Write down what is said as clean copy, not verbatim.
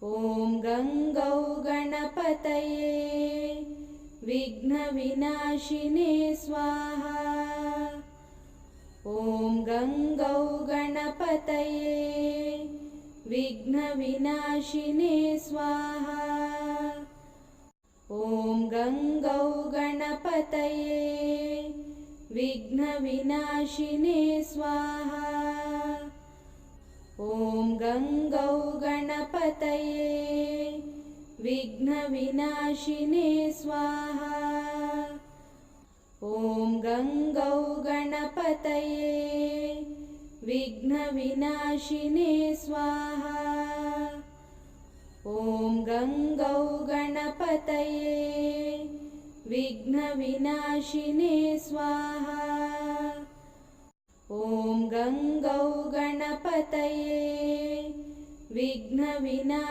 ॐ गङ्गौ गणपतये विघ्नविनाशिने स्वाहा। ॐ गङ्गौ गणपतये विघ्नविनाशिने स्वाहा। ॐ गङ्गौ गणपतये विघ्नविनाशिने स्वाहा। ॐ गङ्गौ गणपतये विघ्नविनाशिने स्वाहा। ॐ गङ्गौ गणपतये विघ्नविनाशिने स्वाहा। ॐ गङ्गौ गणपतये विघ्नविनाशिने स्वाहा। ॐ गङ्गौ गणपतये विघ्नविनाशिने